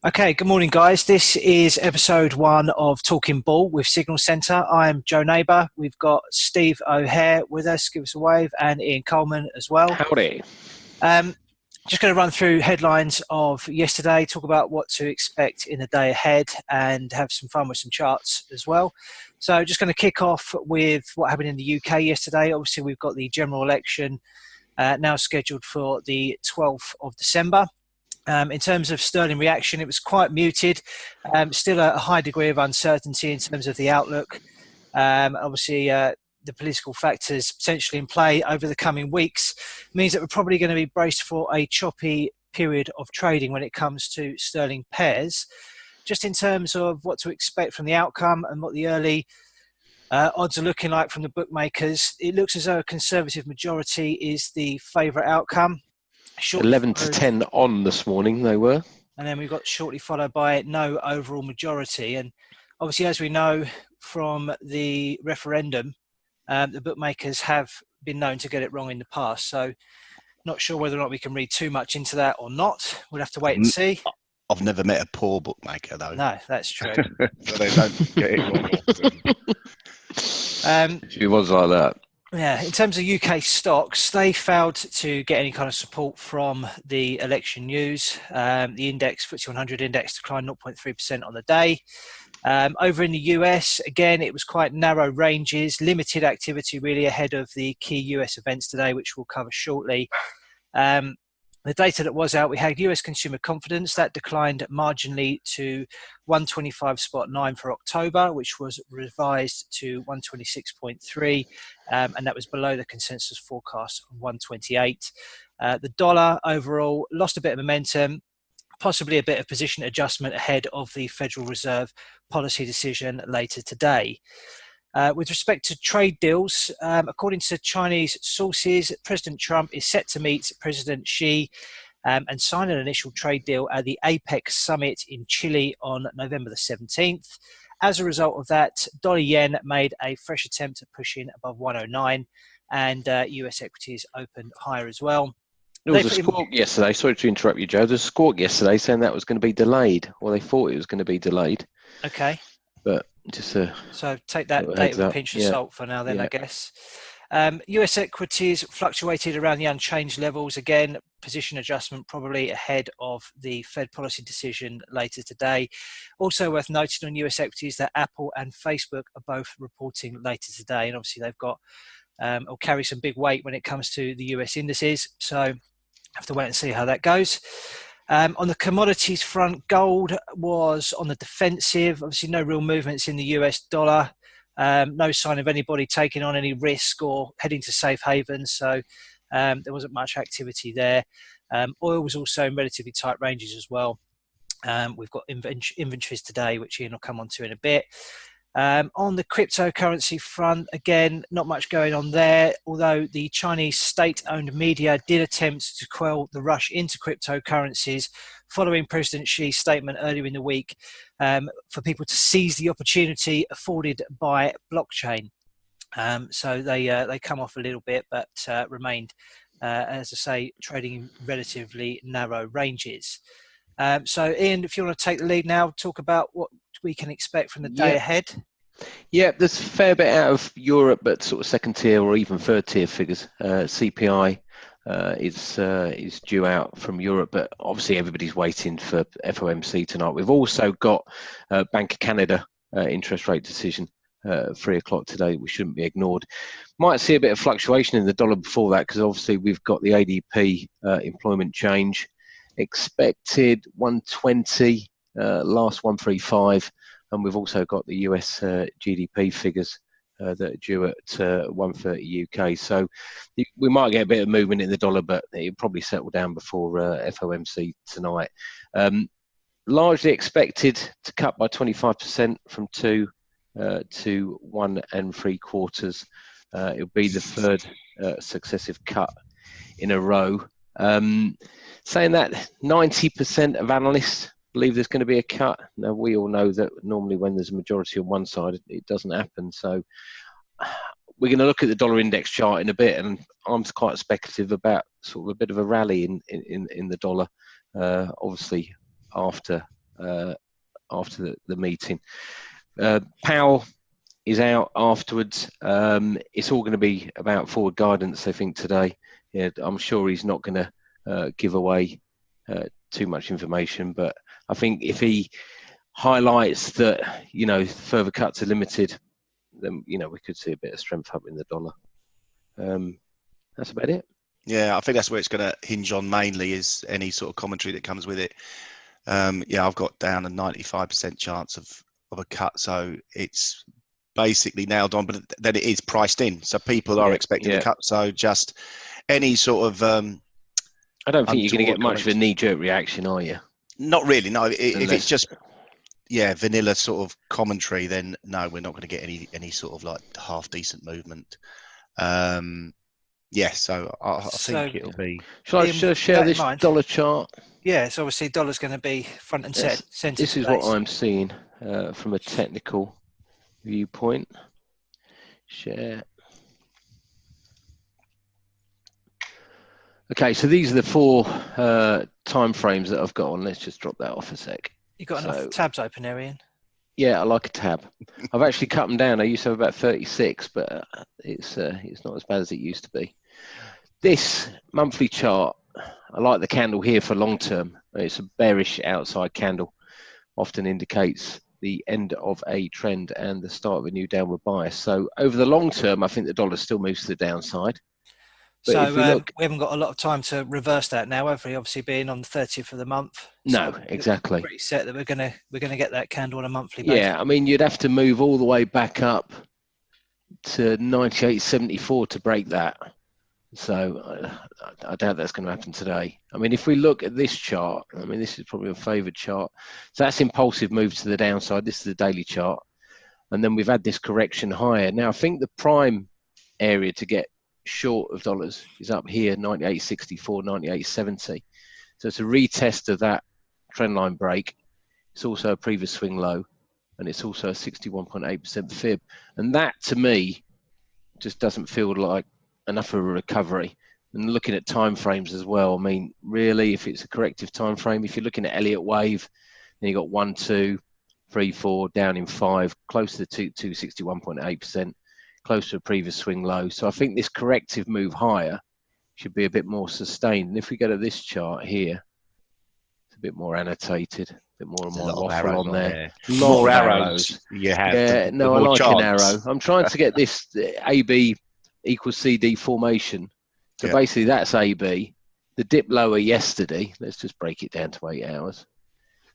Okay, good morning, guys. This is episode 1 of Talking Ball with Signal Centre. I'm Joe Neighbour. We've got Steve O'Hare with us, give us a wave, and Ian Coleman as well. Howdy. Just going to run through headlines of yesterday, talk about what to expect in the day ahead, and have some fun with some charts as well. So just going to kick off with what happened in the UK yesterday. Obviously, we've got the general election now scheduled for the 12th of December. In terms of sterling reaction, it was quite muted. Still a high degree of uncertainty in terms of the outlook. Obviously, the political factors potentially in play over the coming weeks means that we're probably going to be braced for a choppy period of trading when it comes to sterling pairs. Just in terms of what to expect from the outcome and what the early odds are looking like from the bookmakers, it looks as though a conservative majority is the favourite outcome. 11 to 10 on this morning they were. And then we've got shortly followed by no overall majority. And obviously, as we know from the referendum, the bookmakers have been known to get it wrong in the past. So not sure whether or not we can read too much into that or not. We'll have to wait and see. I've never met a poor bookmaker, though. No, that's true. So they don't get it wrong often. She was like that. Yeah, in terms of UK stocks, they failed to get any kind of support from the election news. The index, FTSE 100 index, declined 0.3% on the day. Over in the US, again, it was quite narrow ranges, limited activity really ahead of the key US events today, which we'll cover shortly. The data that was out, we had US consumer confidence that declined marginally to 125.9 for October, which was revised to 126.3, and that was below the consensus forecast of 128. The dollar overall lost a bit of momentum, possibly a bit of position adjustment ahead of the Federal Reserve policy decision later today. With respect to trade deals, according to Chinese sources, President Trump is set to meet President Xi and sign an initial trade deal at the APEC summit in Chile on November the 17th. As a result of that, dollar yen made a fresh attempt at pushing above 109, and US equities opened higher as well. There was a squawk yesterday, sorry to interrupt you, Joe. There was a squawk yesterday saying that was going to be delayed, or they thought it was going to be delayed. Okay. But just so take that date with a pinch of salt for now then, I guess. US equities fluctuated around the unchanged levels. Again, position adjustment probably ahead of the Fed policy decision later today. Also worth noting on US equities that Apple and Facebook are both reporting later today. And obviously they've got or carry some big weight when it comes to the US indices. So have to wait and see how that goes. On the commodities front, gold was on the defensive. Obviously, no real movements in the US dollar. No sign of anybody taking on any risk or heading to safe havens. So there wasn't much activity there. Oil was also in relatively tight ranges as well. We've got inventories today, which Ian will come on to in a bit. On the cryptocurrency front, again, not much going on there, although the Chinese state-owned media did attempt to quell the rush into cryptocurrencies following President Xi's statement earlier in the week for people to seize the opportunity afforded by blockchain. So they come off a little bit, but remained, as I say, trading in relatively narrow ranges. So, Ian, if you want to take the lead now, talk about what we can expect from the day ahead. Yeah, there's a fair bit out of Europe, but sort of second tier or even third tier figures. CPI is due out from Europe, but obviously everybody's waiting for FOMC tonight. We've also got Bank of Canada interest rate decision. 3 o'clock today, we shouldn't be ignored. Might see a bit of fluctuation in the dollar before that, because obviously we've got the ADP employment change expected 120, last 135, and we've also got the US GDP figures that are due at 130 UK. So we might get a bit of movement in the dollar, but it'll probably settle down before FOMC tonight. Largely expected to cut by 25% from 2 to 1 3/4. It'll be the third successive cut in a row. Saying that 90% of analysts believe there's going to be a cut. Now, we all know that normally when there's a majority on one side, it doesn't happen. So we're going to look at the dollar index chart in a bit, and I'm quite speculative about sort of a bit of a rally in the dollar, obviously after after the meeting. Powell is out afterwards. It's all going to be about forward guidance, I think, today. Yeah, I'm sure he's not going to give away too much information, but I think if he highlights that, further cuts are limited, then, we could see a bit of strength up in the dollar. That's about it. Yeah, I think that's where it's going to hinge on mainly, is any sort of commentary that comes with it. I've got down a 95% chance of a cut, so it's basically nailed on, but then it is priced in, so people are expecting a cut. So just any sort of I don't think you're going to get much of a knee-jerk reaction, are you? Not really, no. If it's just vanilla sort of commentary, then no, we're not going to get any sort of like half decent movement. So I think it'll be. Shall I share this dollar chart? Yeah, so obviously dollar's going to be front and centre. This is what I'm seeing from a technical viewpoint. Share. Okay, so these are the 4 time frames that I've got on. Let's just drop that off a sec. You got enough tabs open there, Ian? Yeah, I like a tab. I've actually cut them down. I used to have about 36, but it's not as bad as it used to be. This monthly chart, I like the candle here for long term. It's a bearish outside candle, often indicates the end of a trend and the start of a new downward bias. So over the long term, I think the dollar still moves to the downside. But so we haven't got a lot of time to reverse that now, have we? Obviously, being on the 30th of the month. No, exactly. Pretty set that we're gonna get that candle on a monthly basis. Yeah, I mean, you'd have to move all the way back up to 98.74 to break that. So I doubt that's going to happen today. I mean, if we look at this chart, I mean, this is probably a favoured chart. So that's impulsive move to the downside. This is the daily chart. And then we've had this correction higher. Now, I think the prime area to get short of dollars is up here, 98.64, 98.70. So it's a retest of that trend line break. It's also a previous swing low, and it's also a 61.8% fib. And that, to me, just doesn't feel like enough of a recovery. And looking at time frames as well, I mean, really, if it's a corrective time frame, if you're looking at Elliott wave, then you got 1, 2, 3, 4 down in 5, close to 261.8%, close to a previous swing low. So I think this corrective move higher should be a bit more sustained. And if we go to this chart here, it's a bit more annotated, a bit more and more waffle on there. More arrows. You have. Yeah, no, I like an arrow. I'm trying to get this AB equals CD formation. So basically that's AB. The dip lower yesterday, let's just break it down to 8 hours.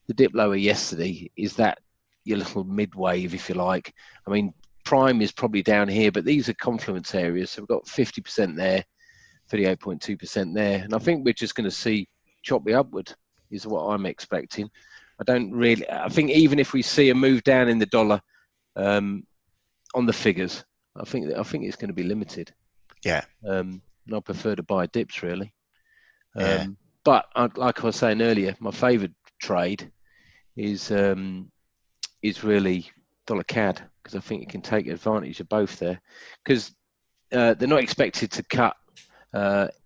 The dip lower yesterday is that your little mid wave, if you like. I mean, prime is probably down here, but these are confluence areas. So we've got 50% there, 38.2% there. And I think we're just going to see choppy upward is what I'm expecting. I think even if we see a move down in the dollar on the figures, I think it's going to be limited. Yeah. And I prefer to buy dips really. But like I was saying earlier, my favoured trade is really dollar CAD, because I think you can take advantage of both there, because they're not expected to cut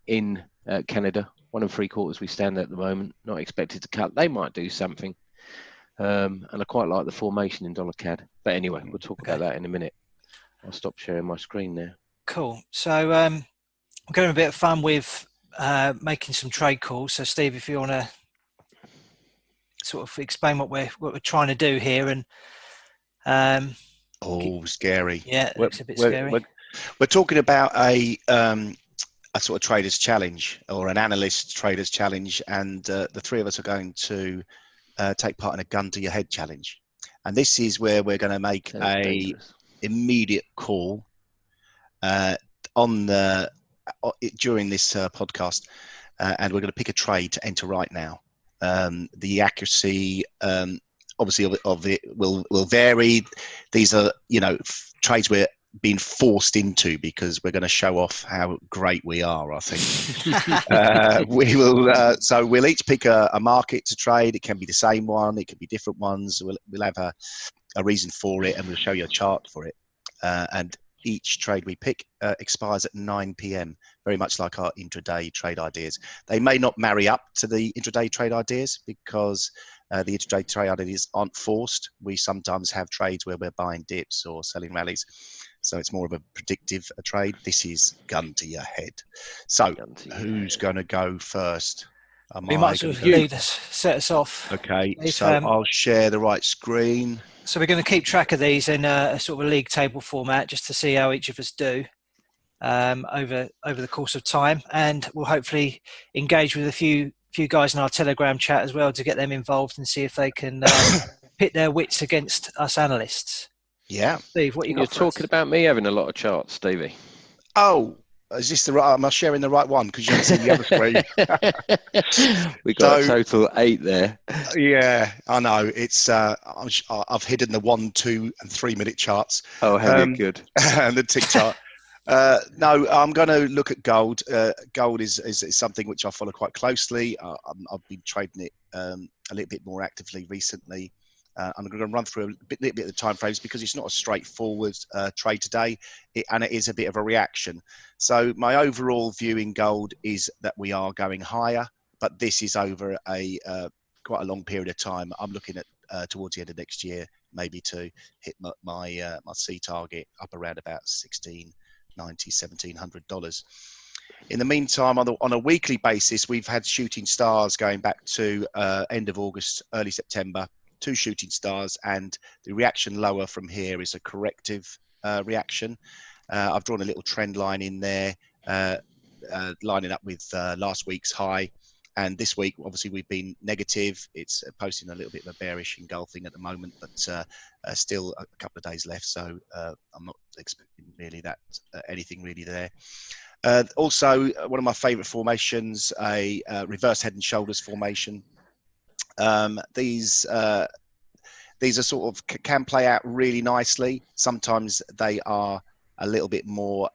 in Canada. 1 3/4 we stand at the moment, not expected to cut. They might do something, and I quite like the formation in dollar CAD. But anyway, we'll talk about that in a minute. I'll stop sharing my screen now. Cool. So we're going to have a bit of fun with making some trade calls. So Steve, if you want to sort of explain what we're trying to do here, and scary. Yeah, it looks a bit scary. We're talking about a sort of trader's challenge, or an analyst trader's challenge, and the 3 of us are going to take part in a gun to your head challenge. And this is where we're going to make immediate call during this podcast, and we're going to pick a trade to enter right now. The accuracy, obviously, of it will vary. These are, trades we're being forced into because we're going to show off how great we are, I think. We will. So we'll each pick a market to trade. It can be the same one. It can be different ones. We'll have a reason for it, and we'll show you a chart for it. And each trade we pick expires at 9 p.m, very much like our intraday trade ideas. They may not marry up to the intraday trade ideas because The intraday trade ideas aren't forced. We sometimes have trades where we're buying dips or selling rallies. So it's more of a predictive trade. This is gun to your head. So who's going to go first? We might as well set us off. Okay, so I'll share the right screen. So we're going to keep track of these in a sort of a league table format just to see how each of us do over the course of time. And we'll hopefully engage with a few guys in our Telegram chat as well to get them involved and see if they can pit their wits against us analysts. Yeah. Steve, what you got? You're talking about me having a lot of charts, Stevie. Oh, is this the right? Am I sharing the right one? Because you haven't seen the other screen. We got a total 8 there. Yeah, I know. It's I've hidden the 1, 2, and 3 minute charts. Oh, have you? Good. And the tick chart. No, I'm going to look at gold. Gold is something which I follow quite closely. I've been trading it a little bit more actively recently. I'm going to run through a little bit of the time frames because it's not a straightforward trade today, and it is a bit of a reaction. So my overall view in gold is that we are going higher, but this is over a quite a long period of time. I'm looking at towards the end of next year, maybe to hit my C target up around about $1,690, $1,700. In the meantime, on a weekly basis, we've had shooting stars going back to end of August, early September. 2 shooting stars, and the reaction lower from here is a corrective reaction. I've drawn a little trend line in there, lining up with last week's high. And this week, obviously, we've been negative. It's posting a little bit of a bearish engulfing at the moment, but still a couple of days left. So I'm not expecting really that anything really there. Also, one of my favorite formations, a reverse head and shoulders formation. These are sort of can play out really nicely. Sometimes they are a little bit more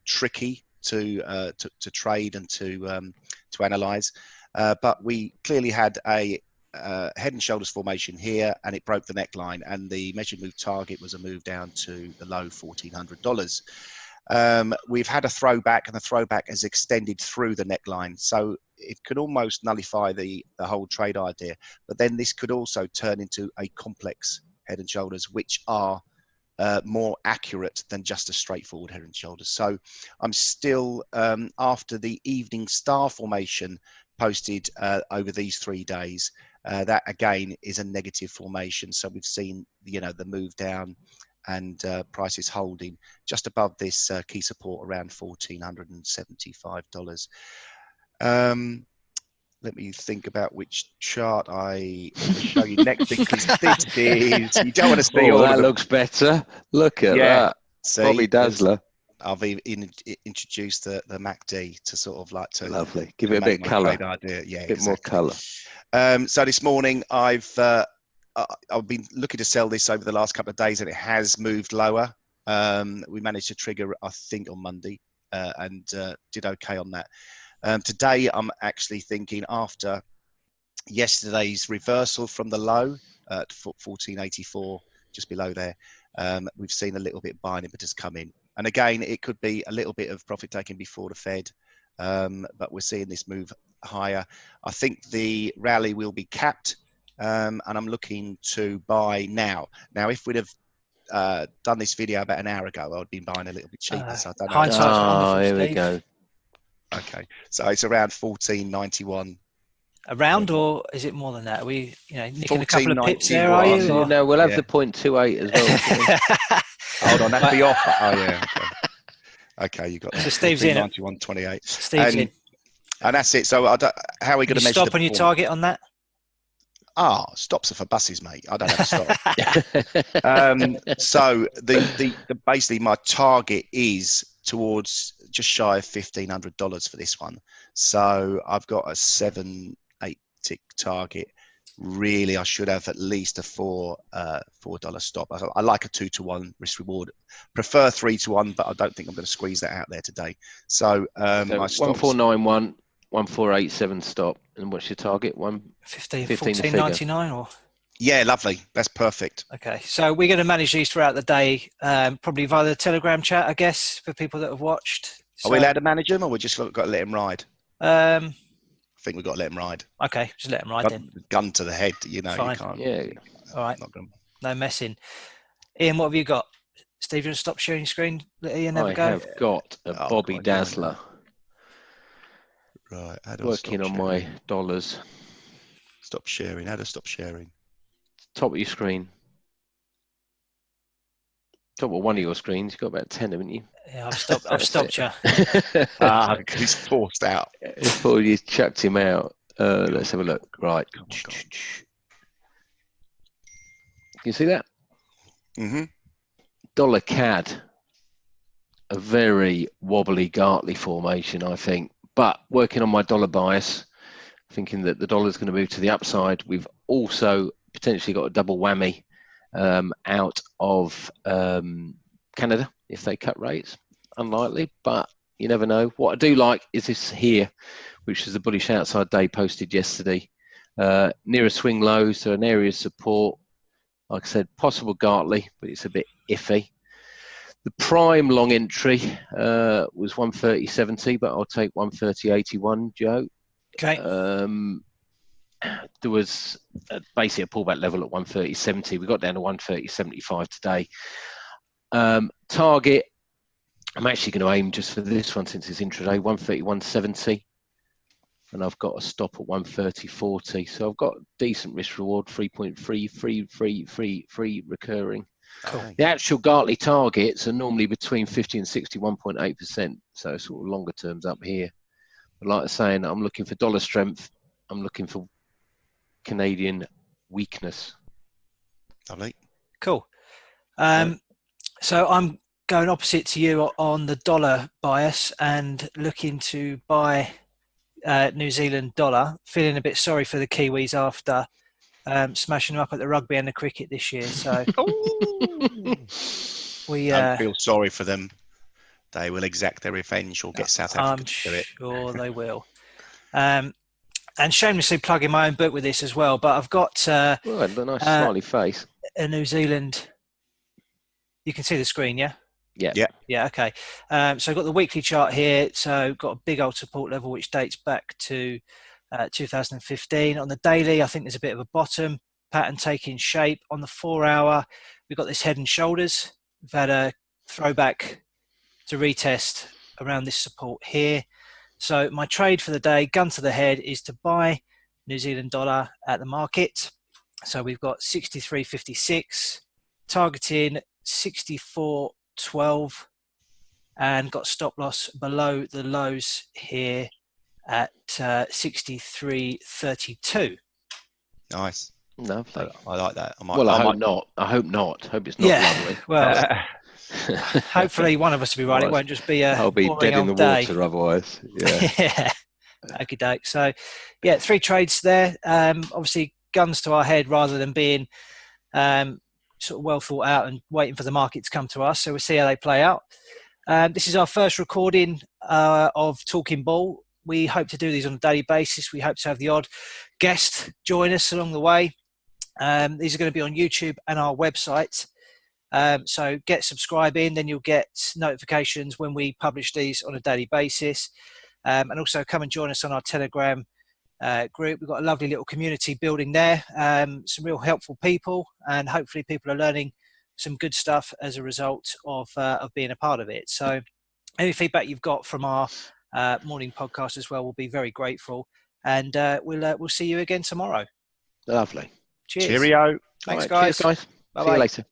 tricky to trade and to analyze. But we clearly had a head and shoulders formation here, and it broke the neckline, and the measured move target was a move down to the low $1,400. We've had a throwback, and the throwback has extended through the neckline. So it could almost nullify the whole trade idea. But then this could also turn into a complex head and shoulders, which are more accurate than just a straightforward head and shoulders. So I'm still, after the evening star formation posted over these 3 days, that again is a negative formation. So we've seen, the move down, and prices holding just above this key support around $1,475. Let me think about which chart I will show you next, because this is, you don't want to see all that of looks better. Look at that. See, Bobby Dazzler. I've introduced the MACD to sort of like to lovely. Give it a bit of colour. Yeah, a bit more colour. So this morning I've been looking to sell this over the last couple of days, and it has moved lower. We managed to trigger, I think, on Monday, and did okay on that. Today, I'm actually thinking, after yesterday's reversal from the low at 1484, just below there, we've seen a little bit buying impetus come in. And again, it could be a little bit of profit taking before the Fed, but we're seeing this move higher. I think the rally will be capped, and I'm looking to buy now. Now, if we'd have done this video about an hour ago, I'd been buying a little bit cheaper. So I don't know. Hindsight's wonderful, here Steve. we go. Okay, so it's around 1491. Around, or is it more than that? Are we, nicking a couple of pips there, are you? Or? No, we'll have the 0.28 as well. Hold on, that'll be off. Oh yeah. Okay, you got that. So Steve's in. 91.28. Steve's in. And that's it. So how are we going to measure? Stop on your target on that? Stops are for buses, mate. I don't have to stop. So the basically my target is towards just shy of $1,500 for this one. So I've got a 7-8 tick target. Really, I should have at least a $4 stop. I like a 2-to-1 risk reward. Prefer 3-to-1, but I don't think I'm going to squeeze that out there today. So my 1491, 1487 stop. And what's your target? 14.99 or? Yeah, lovely. That's perfect. Okay, so we're going to manage these throughout the day, probably via the Telegram chat, I guess, for people that have watched. So, are we allowed to manage them, or we just got to let them ride? I think we've got to let him ride. Okay, just let him ride then. Gun to the head, you Fine. You can't. Yeah. All right. No messing. Ian, what have you got? Steve, you want to stop sharing your screen? Let Ian have a go. I have got a Bobby Dazzler. Right. How do working on my dollars. Stop sharing. How to stop sharing? Top of your screen. Top of one of your screens. You've got about 10, haven't you? Yeah, I've stopped you. He's forced out. Before you chucked him out. Let's have a look. Right. Can you see that? Mm-hmm. Dollar CAD. A very wobbly, Gartley formation, I think. But working on my dollar bias, thinking that the dollar's going to move to the upside. We've also potentially got a double whammy out of Canada if they cut rates. Unlikely, but you never know. What I do like is this here, which is the bullish outside day posted yesterday. Near a swing low, so an area of support. Like I said, possible Gartley, but it's a bit iffy. The prime long entry was 130.70, but I'll take 130.81, Joe. Okay. There was basically a pullback level at 130.70. We got down to 130.75 today. Target, I'm actually going to aim just for this one since it's intraday, 131.70. And I've got a stop at 130.40. So I've got decent risk reward, 3.3 recurring. Cool. The actual Gartley targets are normally between 50 and 61.8%. So sort of longer terms up here. But like I was saying, I'm looking for dollar strength. I'm looking for Canadian weakness. Lovely. Cool. So I'm going opposite to you on the dollar bias and looking to buy New Zealand dollar. Feeling a bit sorry for the Kiwis after smashing them up at the rugby and the cricket this year. So we don't feel sorry for them. They will exact their revenge or get South Africa to do it. I'm sure they will. And shamelessly plugging my own book with this as well, but I've got a nice smiley face. A New Zealand. You can see the screen, yeah? Yeah. Okay. So I've got the weekly chart here. So got a big old support level which dates back to 2015. On the daily, I think there's a bit of a bottom pattern taking shape. On the 4 hour, we've got this head and shoulders. We've had a throwback to retest around this support here. So my trade for the day, gun to the head, is to buy New Zealand dollar at the market. So we've got 63.56, targeting 64.12, and got stop loss below the lows here at 63.32. Nice. Lovely. I like that. I hope not. I hope it's not lovely. Well, hopefully one of us will be right. It won't just be a I'll be dead in the water otherwise. Yeah. Yeah. Okay, doke. So, yeah, 3 trades there. Obviously, guns to our head rather than being sort of well thought out and waiting for the market to come to us. So we'll see how they play out. This is our first recording of Talking Ball. We hope to do these on a daily basis. We hope to have the odd guest join us along the way. These are going to be on YouTube and our website. So get subscribing, then you'll get notifications when we publish these on a daily basis. And also come and join us on our Telegram group. We've got a lovely little community building there, some real helpful people, and hopefully people are learning some good stuff as a result of being a part of it. So any feedback you've got from our morning podcast as well, we'll be very grateful. And we'll see you again tomorrow. Lovely. Cheers. Cheerio. Thanks, right, guys. Cheers, guys. Bye-bye. See you later.